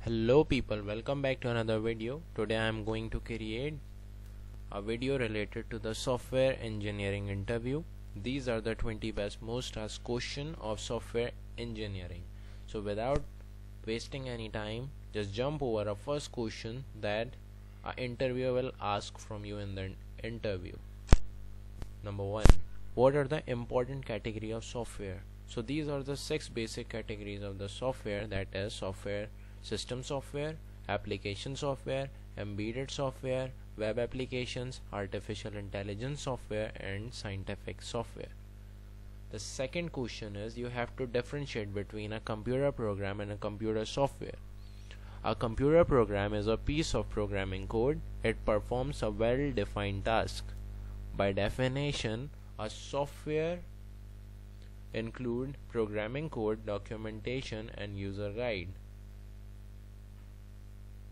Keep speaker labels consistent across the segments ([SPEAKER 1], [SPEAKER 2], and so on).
[SPEAKER 1] Hello people, welcome back to another video. Today I am going to create a video related to the software engineering interview. These are the 20 best most asked questions of software engineering. So without wasting any time, just jump over a first question that an interviewer will ask from you in the interview. Number 1. What are the important categories of software? So these are the 6 basic categories of the software, that is software, system software, application software, embedded software, web applications, artificial intelligence software, and scientific software. The second question is you have to differentiate between a computer program and a computer software. A computer program is a piece of programming code. It performs a well-defined task. By definition, a software include programming code, documentation, and user guide.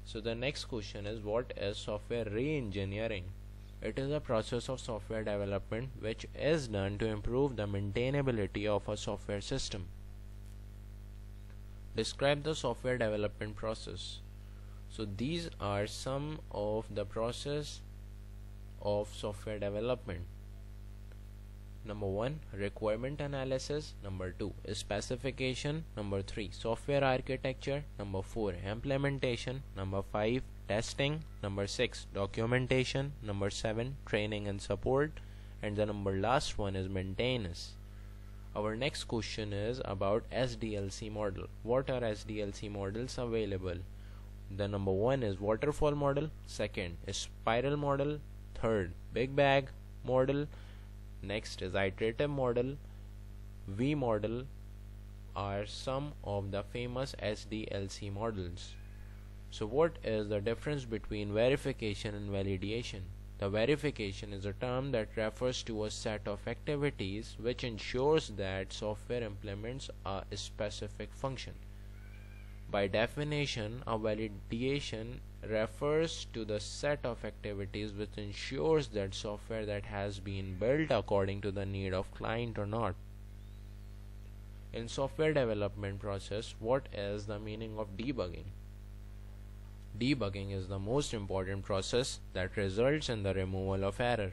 [SPEAKER 1] So the next question is, what is software re-engineering? It is a process of software development which is done to improve the maintainability of a software system. Describe the software development process. So these are some of the process of software development. Number 1, requirement analysis. Number 2, specification. Number 3, software architecture. Number 4, implementation. Number 5, testing. Number 6, documentation. Number 7, training and support. And the last one is maintenance. Our next question is about SDLC model. What are SDLC models available? The number 1 is waterfall model. Second is spiral model. Third, big bag model. Next is iterative model. V model are some of the famous SDLC models. So what is the difference between verification and validation? The verification is a term that refers to a set of activities which ensures that software implements a specific function. By definition, a validation refers to the set of activities which ensures that software that has been built according to the need of client or not. In software development process, what is the meaning of debugging? Debugging is the most important process that results in the removal of error.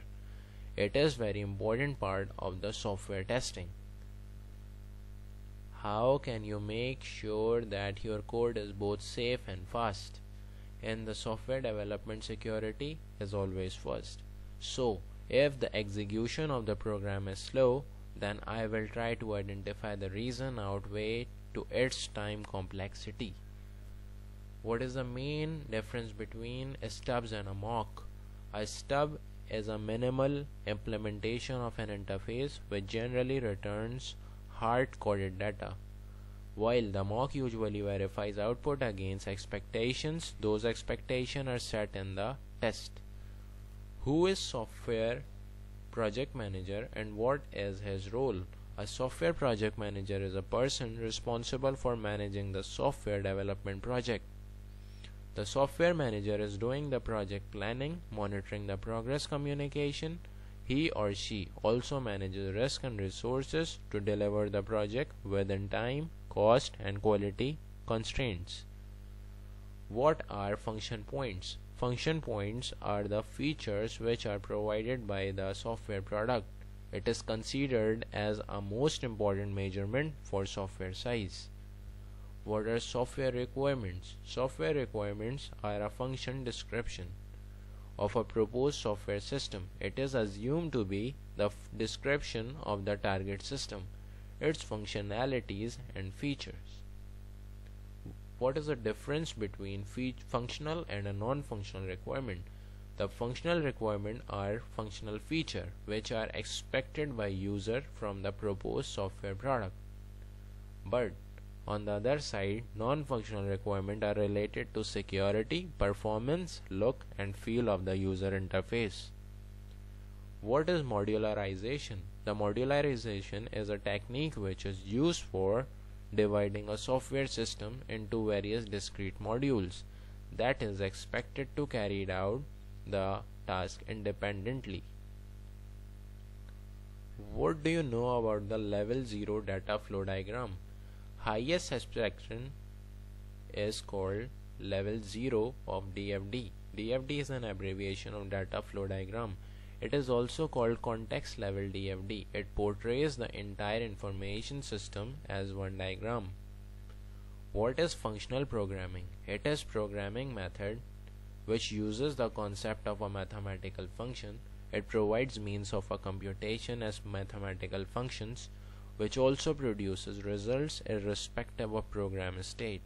[SPEAKER 1] It is very important part of the software testing. How can you make sure that your code is both safe and fast? In the software development, security is always first. So if the execution of the program is slow, then I will try to identify the reason outweigh to its time complexity. What is the main difference between stubs and a mock? A stub is a minimal implementation of an interface which generally returns hard-coded data, while the mock usually verifies output against expectations. Those expectations are set in the test. Who is software project manager and what is his role? A software project manager is a person responsible for managing the software development project. The software manager is doing the project planning, monitoring the progress, communication. He or she also manages risk and resources to deliver the project within time, cost, and quality constraints. What are function points? Function points are the features which are provided by the software product. It is considered as a most important measurement for software size. What are software requirements? Software requirements are a function description of a proposed software system. It is assumed to be the description of the target system, its functionalities and features. What is the difference between functional and a non-functional requirement? The functional requirement are functional features which are expected by user from the proposed software product. But on the other side, non-functional requirements are related to security, performance, look and feel of the user interface. What is modularization? The modularization is a technique which is used for dividing a software system into various discrete modules that is expected to carry out the task independently. What do you know about the level 0 data flow diagram? Highest abstraction is called level 0 of DFD. DFD is an abbreviation of data flow diagram. It is also called context level DFD. It portrays the entire information system as one diagram. What is functional programming? It is programming method which uses the concept of a mathematical function. It provides means of a computation as mathematical functions, which also produces results irrespective of program state.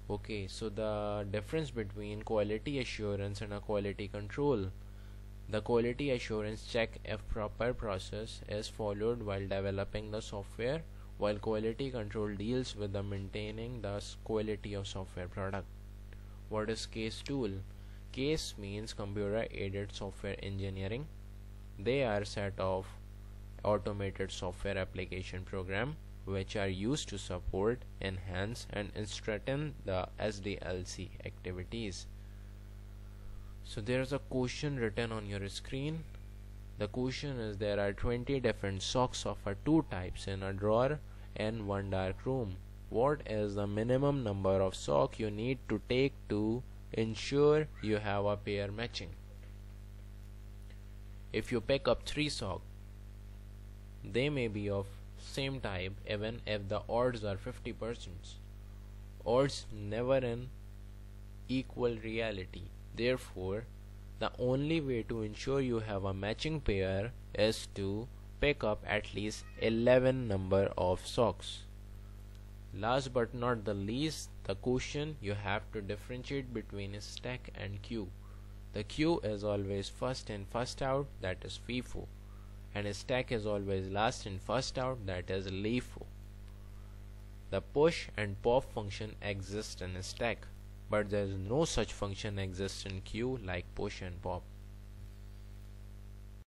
[SPEAKER 1] Okay, so the difference between quality assurance and a quality control. The quality assurance check if proper process is followed while developing the software, while quality control deals with the maintaining the quality of software product. What is CASE tool? CASE means computer aided software engineering. They are a set of automated software application program which are used to support, enhance and strengthen the SDLC activities. So there is a question written on your screen. The question is, there are 20 different socks of two types in a drawer and one dark room. What is the minimum number of socks you need to take to ensure you have a pair matching? If you pick up 3 socks, they may be of same type even if the odds are 50%. Odds never an equal reality. Therefore, the only way to ensure you have a matching pair is to pick up at least 11 number of socks. Last but not the least, the question, you have to differentiate between stack and queue. The queue is always first in first out, that is FIFO, and a stack is always last in first out, that is LIFO. The push and pop function exist in a stack, but there is no such function exists in queue like push and pop.